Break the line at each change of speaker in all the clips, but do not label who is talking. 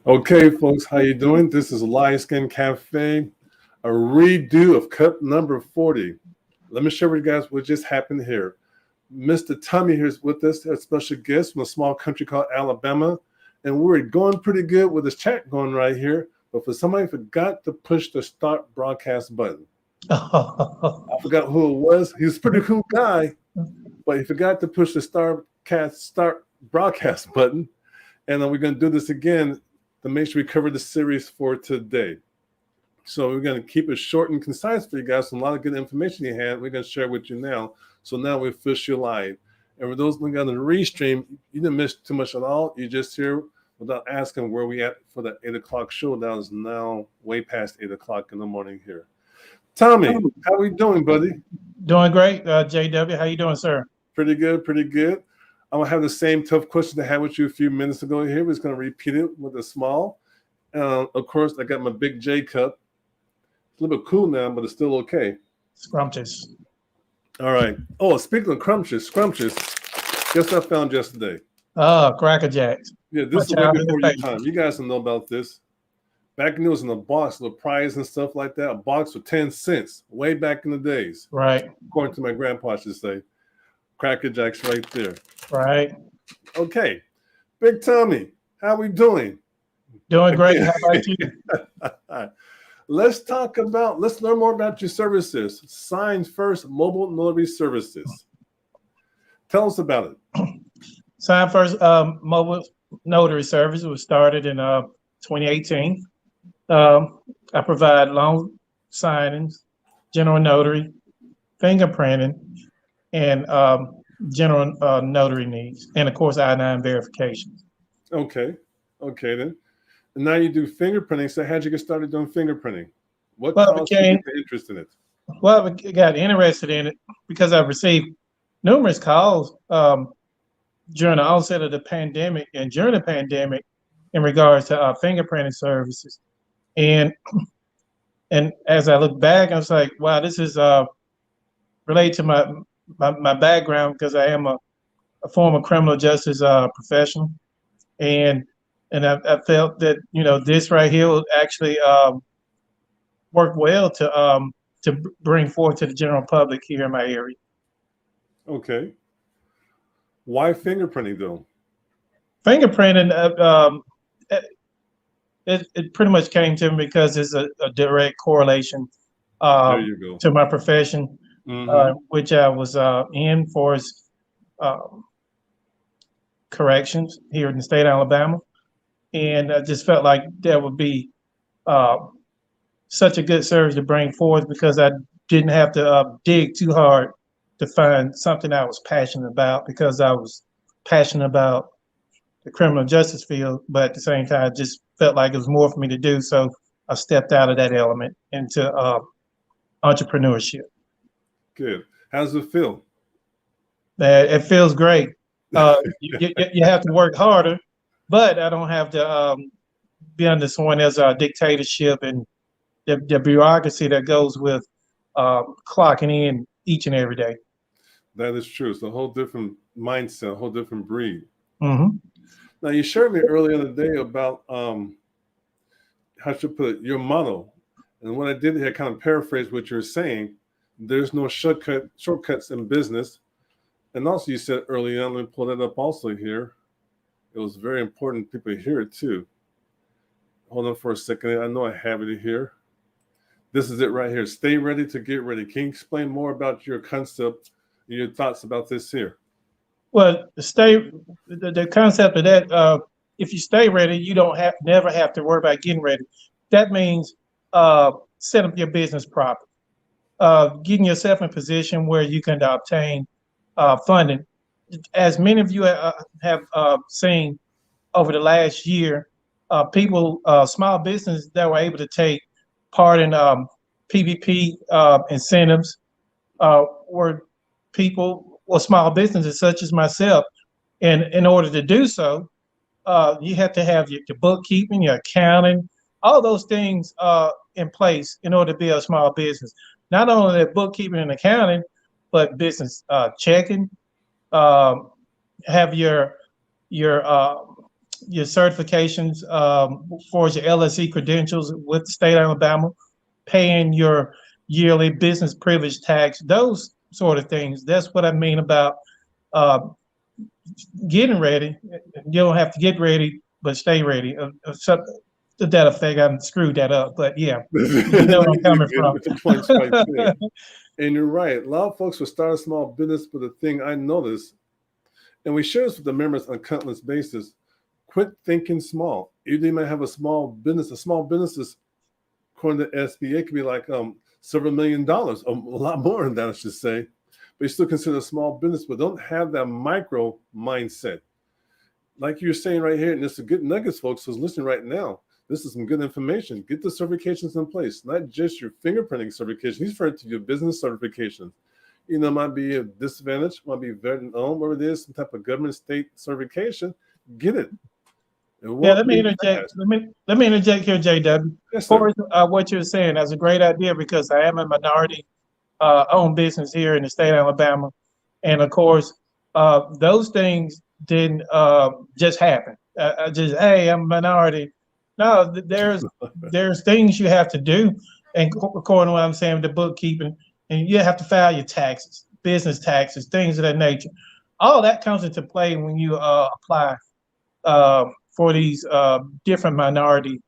Okay, folks, how you doing? This is LiveScan Cafe, a redo of cup number 40. Let me share with you guys what just happened here. Mr. Tommy here is with us, a special guest from a small country called Alabama, and we're going pretty good with this chat going right here, but for somebody forgot to push the start broadcast button. I forgot who it was. He's a pretty cool guy, but he forgot to push the start broadcast button, and then we're going to do this again to make sure we cover the series for today. So we're going to keep it short and concise for you guys. A lot of good information you had, we're going to share with you now. So now we're officially live. And for those looking on the restream, you didn't miss too much at all. You just here without asking where we at for that 8 o'clock show. That is now way past 8 o'clock in the morning here. Tommy, how we doing, buddy?
Doing great, JW. How you doing, sir?
Pretty good, pretty good. I'm going to have the same tough question I had with you a few minutes ago here. We're just going to repeat it with a small. Of course, I got my big J cup. It's a little bit cool now, but it's still okay.
Scrumptious.
All right. Oh, speaking of scrumptious, guess what I found yesterday?
Oh, Cracker Jacks.
Yeah, this is way before your time. You guys don't know about this. Back when it was in a box, little prize and stuff like that, a box for 10 cents, way back in the days.
Right.
According to my grandpa, I should say. Cracker Jacks right there.
Right.
Okay. Big Tommy, how we doing?
Doing great. How about you?
All right. Let's learn more about your services. Sign First Mobile Notary Services. Tell us about it.
Sign First Mobile Notary Service was started in 2018. I provide loan signings, general notary, fingerprinting, and general notary needs, and of course I-9 verifications.
Okay then. And now you do fingerprinting. So how'd you get started doing fingerprinting? What caused you to get interest in it?
Well, I got interested in it because I received numerous calls during the onset of the pandemic and during the pandemic in regards to fingerprinting services. And as I look back, I was like, wow, this is related to my background because I am a former criminal justice professional, and I felt that this right here will actually work well to bring forth to the general public here in my area.
Okay. Why fingerprinting though?
Fingerprinting, it pretty much came to me because it's a direct correlation to my profession. Which I was in for corrections here in the state of Alabama. And I just felt like that would be such a good service to bring forth because I didn't have to dig too hard to find something I was passionate about because I was passionate about the criminal justice field, but at the same time, I just felt like it was more for me to do. So I stepped out of that element into entrepreneurship.
Good. How does it feel?
It feels great. You have to work harder, but I don't have to be under someone else's dictatorship and the bureaucracy that goes with clocking in each and every day.
That is true. It's a whole different mindset, a whole different breed.
Mm-hmm.
Now, you shared me earlier in the day about how should I put it, your motto. And what I did here, kind of paraphrase what you're saying. There's no shortcuts in business. And also you said earlier on, let me pull that up also here. It was very important people hear it too. Hold on for a second. I know I have it here. This is it right here. Stay ready to get ready. Can you explain more about your concept, your thoughts about this here?
Well, the concept of that, if you stay ready, you don't never have to worry about getting ready. That means set up your business properly. Getting yourself in a position where you can obtain funding. As many of you have seen over the last year, people, small businesses that were able to take part in PPP incentives were people or small businesses such as myself. And in order to do so, you have to have your bookkeeping, your accounting, all those things in place in order to be a small business. Not only that bookkeeping and accounting, but business checking, have your your certifications for your LSE credentials with the state of Alabama, paying your yearly business privilege tax, those sort of things. That's what I mean about uh, getting ready. You don't have to get ready, but stay ready. So, to that effect, I screwed that up, but yeah, you know where I'm coming from.
The point's right there. And you're right. A lot of folks will start a small business, but the thing I noticed, and we share this with the members on a countless basis, quit thinking small. Even you might have a small business. A small business is, according to SBA, could be like several $1 million, a lot more than that, I should say. But you still consider a small business, but don't have that micro mindset. Like you're saying right here, and this is good nuggets, folks who's listening right now. This is some good information. Get the certifications in place, not just your fingerprinting certification. He's referring to your business certifications. You know, might be a disadvantage, might be veteran owned, whatever it is, some type of government state certification. Get it.
Yeah, let me interject. Let me interject here, JW.
Yes, sir.
What you're saying, that's a great idea because I am a minority owned business here in the state of Alabama, and of course, those things didn't just happen. Just hey, I'm a minority. No, there's things you have to do, and according to what I'm saying with the bookkeeping, and you have to file your taxes, business taxes, things of that nature. All that comes into play when you apply for these different minority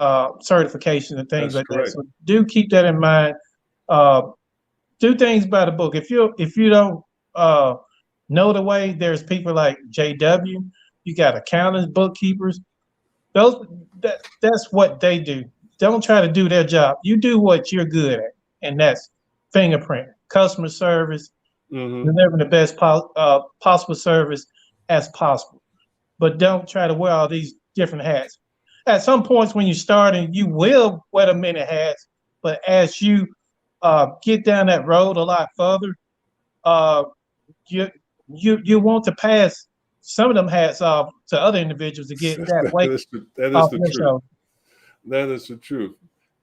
certifications and things
That's
like
correct.
that. So do keep that in mind. Do things by the book. If you don't know the way, there's people like JW. You got accountants, bookkeepers. That's what they do. Don't try to do their job. You do what you're good at, and that's fingerprint, customer service, delivering the best possible service as possible. But don't try to wear all these different hats. At some points when you're starting, you will wear the many hats, but as you get down that road a lot further, uh, you want to pass some of them hats off to other individuals to get that weight
That is
off
the
your
truth.
shoulder.
That is the truth.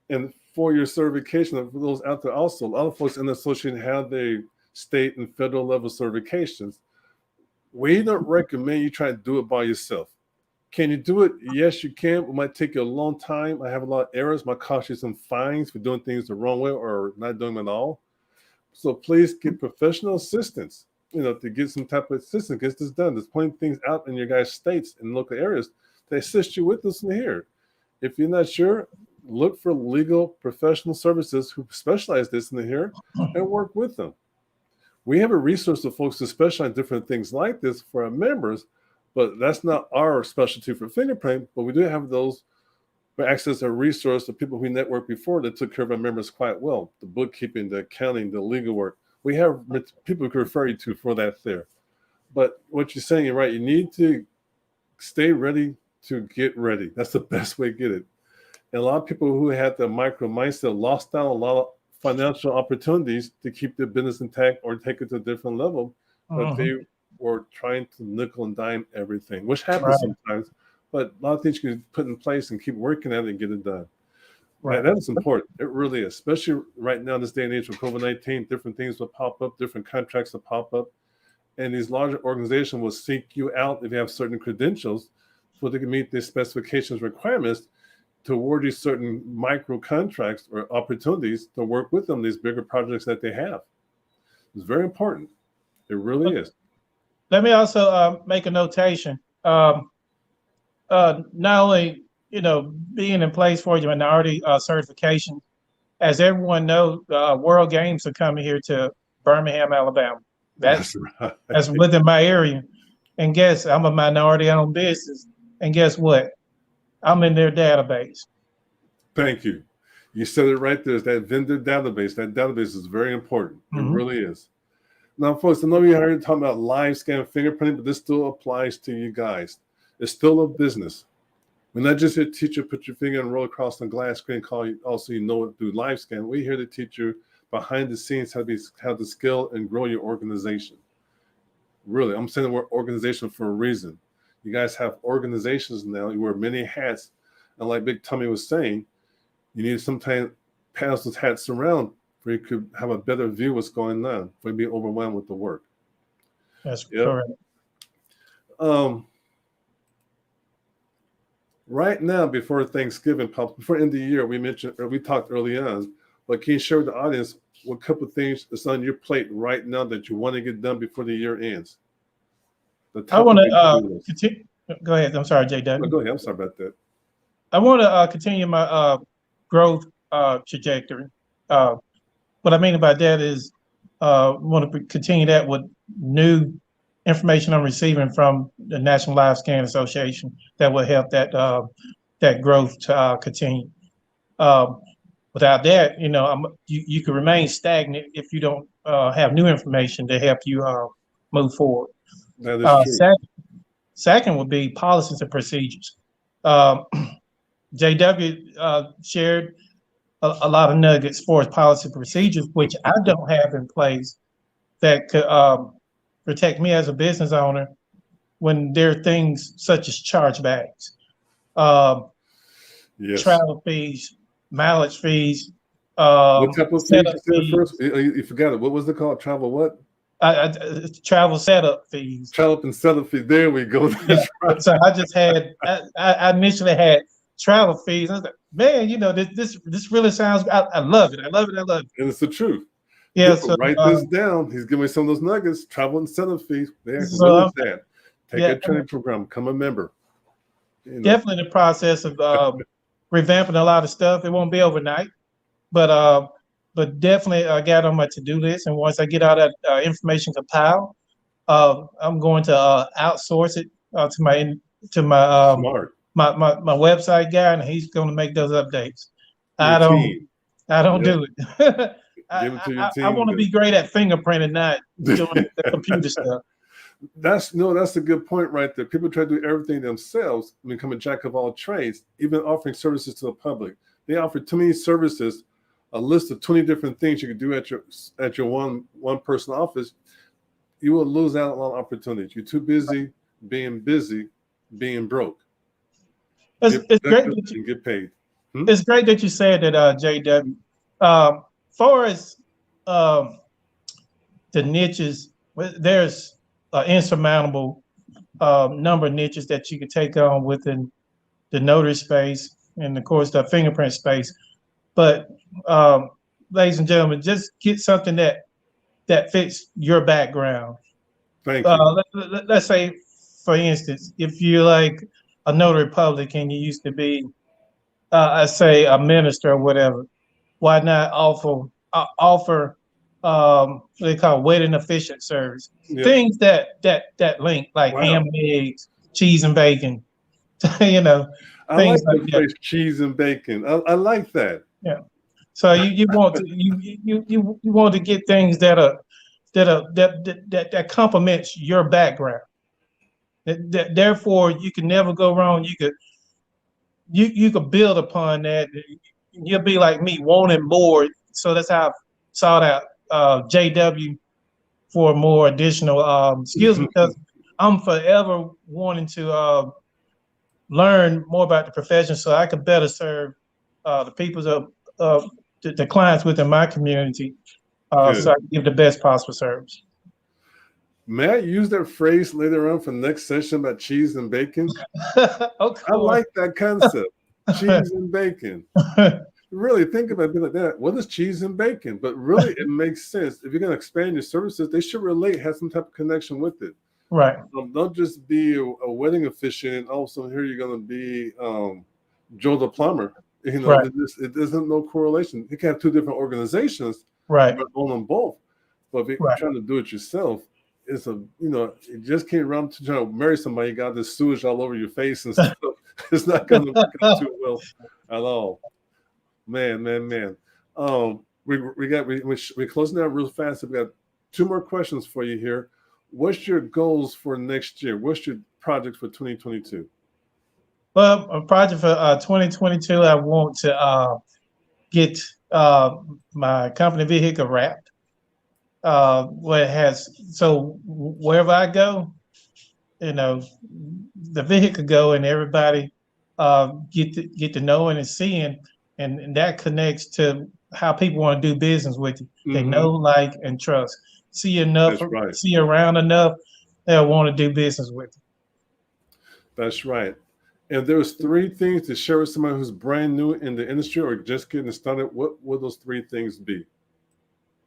And for your certification, for those out there also, a lot of folks in the association have their state and federal level certifications. We don't recommend you try to do it by yourself. Can you do it? Yes, you can. It might take you a long time. I have a lot of errors. Might cost you some fines for doing things the wrong way or not doing them at all. So please get professional assistance, to get some type of assistance, get this done. There's plenty of things out in your guys' states and local areas to assist you with this in here. If you're not sure, look for legal professional services who specialize this in here and work with them. We have a resource of folks who specialize in different things like this for our members, but that's not our specialty for fingerprint. But we do have those who access a resource of people we networked before that took care of our members quite well. The bookkeeping, the accounting, the legal work. We have people we can refer you to for that there. But what you're saying, you're right. You need to stay ready to get ready. That's the best way to get it. And a lot of people who had the micro mindset lost out a lot of financial opportunities to keep their business intact or take it to a different level, but they were trying to nickel and dime everything, which happens sometimes. But a lot of things you can put in place and keep working at it and get it done. Right. That is important. It really is, especially right now in this day and age with COVID-19, different things will pop up, different contracts will pop up. And these larger organizations will seek you out if you have certain credentials so they can meet the specifications requirements to award you certain micro contracts or opportunities to work with them, these bigger projects that they have. It's very important. It really is.
Let me also make a notation. Not only, being in place for your minority certification, as everyone knows, World Games are coming here to Birmingham, Alabama. That's right. That's within my area. And guess I'm a minority-owned business. And guess what? I'm in their database.
Thank you. You said it right there. It's that vendor database. That database is very important. It really is. Now, folks, I know you heard talking about LiveScan Fingerprinting, but this still applies to you guys. It's still a business. We're not just here to teach you, put your finger and roll across the glass screen, call you, also you know what to do LiveScan. We're here to teach you behind the scenes how to scale and grow your organization. Really, I'm saying the word organization for a reason. You guys have organizations now. You wear many hats. And like Big Tommy was saying, you need to sometimes pass those hats around where you could have a better view of what's going on, for you be overwhelmed with the work.
That's correct.
Right now, before Thanksgiving, before the end of the year, we talked early on, but can you share with the audience what couple of things is on your plate right now that you want to get done before the year ends? The
I
top
want
of your to-do
to
list.
continue. Go ahead. I'm sorry,
Oh,
JW.
go ahead. I'm sorry about that.
I want to continue my growth trajectory. What I mean by that is want to continue that with new information I'm receiving from the National LiveScan Association that will help that growth to continue. Um, Without that, you can remain stagnant if you don't have new information to help you move forward.
That is true.
Second would be policies and procedures. Um, JW shared a lot of nuggets for his policy procedures, which I don't have in place that could protect me as a business owner when there are things such as chargebacks, um,
Yes.
travel fees, mileage fees,
What type of fees
setup
you said
fees,
first? You forgot it. What was it called? Travel what?
travel setup fees.
Travel and setup fee. There we go.
Yeah.
That's right.
So I initially had travel fees. I was like, man, this really sounds. I love it. I love it. I love it.
And it's the truth.
Yeah.
People, write this down. He's giving me some of those nuggets. Travel and setup fees. There. What is that? Take a training program. Become a member.
Definitely in the process of revamping a lot of stuff. It won't be overnight, but definitely I got on my to-do list. And once I get all that information compiled, I'm going to outsource it to my
Smart.
my website guy, and he's going to make those updates.
Your team.
I don't do it.
Give it to your team.
I want to be great at fingerprinting, not doing the computer stuff.
That's a good point right there. People try to do everything themselves and become a jack of all trades, even offering services to the public. They offer too many services, a list of 20 different things you can do at your one person office. You will lose out on a lot of opportunities. You're too busy, being broke.
It's great that you
get paid.
It's great that you said that, JW. Far as the niches, there's an insurmountable number of niches that you can take on within the notary space and, of course, the fingerprint space. But, ladies and gentlemen, just get something that fits your background.
Thank you.
Let's say, for instance, if you're like a notary public and you used to be, let's say, a minister or whatever, why not offer what they call wedding officiant service? Yep. Things that link, like ham and eggs, cheese and bacon,
I like the phrase cheese and bacon. I like that.
Yeah. So you want to get things that complements your background. Therefore, you can never go wrong. You could build upon that. You'll be like me, wanting more. So that's how I sought out JW for more additional skills, because I'm forever wanting to learn more about the profession so I can better serve the people of the clients within my community, so I can give the best possible service.
May I use that phrase later on for the next session about cheese and bacon? I like that concept, cheese and bacon. Really think about it like that. What is cheese and bacon? But really, it makes sense. If you're going to expand your services, they should relate, have some type of connection with it.
Right.
Don't just be a wedding officiant and also here you're going to be Joe the plumber. Right. It doesn't no correlation. You can have two different organizations,
right?
But own them both. But if you're trying to do it yourself, you just can't run to trying to marry somebody. You got this sewage all over your face and stuff. It's not going to work out too well at all. Man. We're closing out real fast. We got two more questions for you here. What's your goals for next year? What's your project for 2022?
Well, a project for 2022, I want to get my company vehicle wrapped. Wherever I go, the vehicle go and everybody get to knowing and seeing, and that connects to how people want to do business with you. Mm-hmm. They know, like, and trust. See you enough, see you around enough, they'll want to do business with you.
That's right. And there was 3 things to share with someone who's brand new in the industry or just getting started. What would those 3 things be?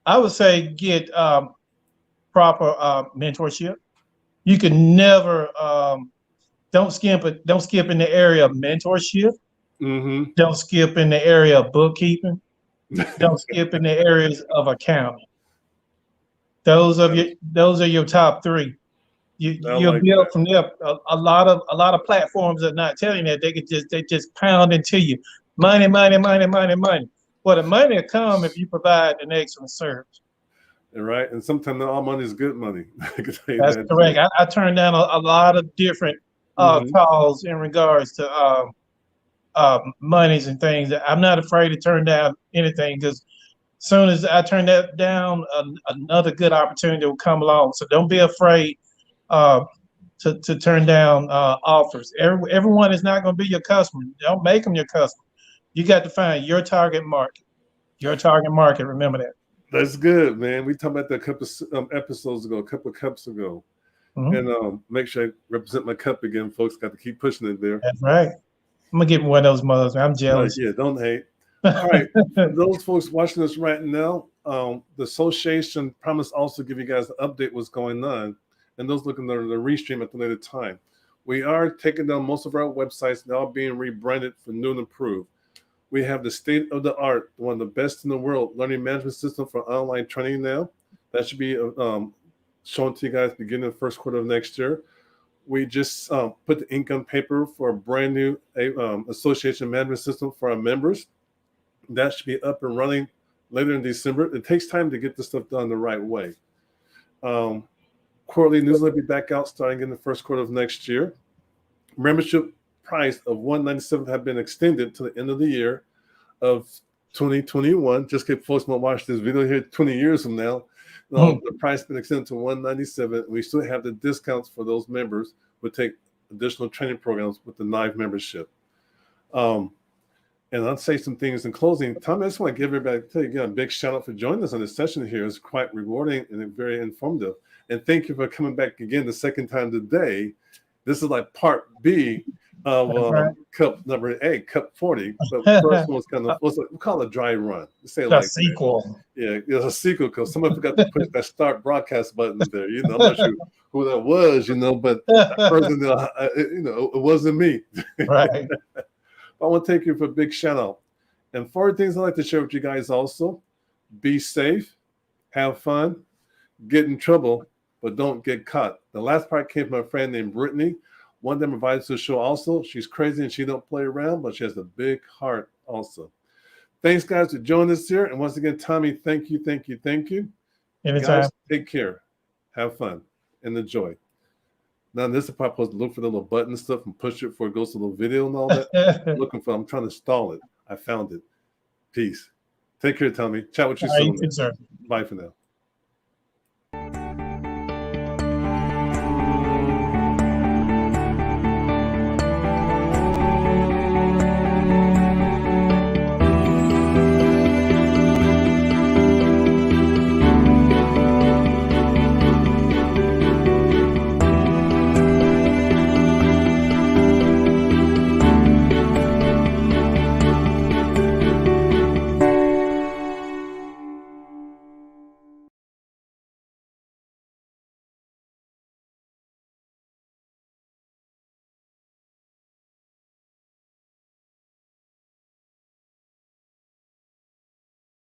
I would say get proper mentorship. You can never don't skip it. Don't skip in the area of mentorship.
Mm-hmm.
Don't skip in the area of bookkeeping. Don't skip in the areas of accounting. Those are your top 3. You'll
like
build
that.
from there. A lot of platforms are not telling that. They just pound into you. Money, money, money, money, money. Well, the money will come if you provide an excellent service.
Right. And sometimes not all money is good money. I can tell you
That's
that
correct.
too.
I turned down a lot of different
Mm-hmm.
calls in regards to monies and things. I'm not afraid to turn down anything because soon as I turn that down, another good opportunity will come along. So don't be afraid to turn down offers. Everyone is not going to be your customer. Don't make them your customer. You got to find your target market. Your target market. Remember that.
That's good, man. We talked about that a couple of episodes ago, a couple of cups ago.
Mm-hmm.
And make sure I represent my cup again, folks. Got to keep pushing it there.
That's right. I'm gonna get one of those mugs. I'm jealous.
Yeah, don't hate. All right. For those folks watching us right now, the association promised also give you guys an update what's going on. And those looking at the restream at the later time. We are taking down most of our websites now being rebranded for new and improved. We have the state of the art, one of the best in the world, learning management system for online training now. That should be shown to you guys beginning the first quarter of next year. We just put the ink on paper for a brand new association management system for our members. That should be up and running later in December. It takes time to get this stuff done the right way. Quarterly newsletter will be back out starting in the first quarter of next year. Membership price of $197 have been extended to the end of the year of 2021. Just in case folks want to watch this video here 20 years from now. The price has been extended to $197. We still have the discounts for those members. We'll take additional training programs with the Knife membership. And I'll say some things in closing. Tom, I just want to give everybody, tell you again, a big shout out for joining us on this session here. It's quite rewarding and very informative. And thank you for coming back again the second time today. This is like part B of cup number 8, cup 40. But the first one was kind of, we call it a dry run. Say
like sequel.
That. Yeah, it's a sequel because someone forgot to push that start broadcast button there. I'm not sure who that was, but that person, it wasn't me.
Right.
I want to thank you for a big shout out. And 4 things I'd like to share with you guys also. Be safe, have fun, get in trouble, but don't get caught. The last part came from a friend named Brittany. One of them invited to the show also. She's crazy and she don't play around, but she has a big heart also. Thanks, guys, for joining us here. And once again, Tommy, thank you.
Anytime.
Guys, take care. Have fun and enjoy. Now, this is the part I'm supposed to look for the little button and stuff and push it before it goes to the little video and all that. I'm trying to stall it. I found it. Peace. Take care, Tommy. Chat with you soon.
Sir.
Bye for now.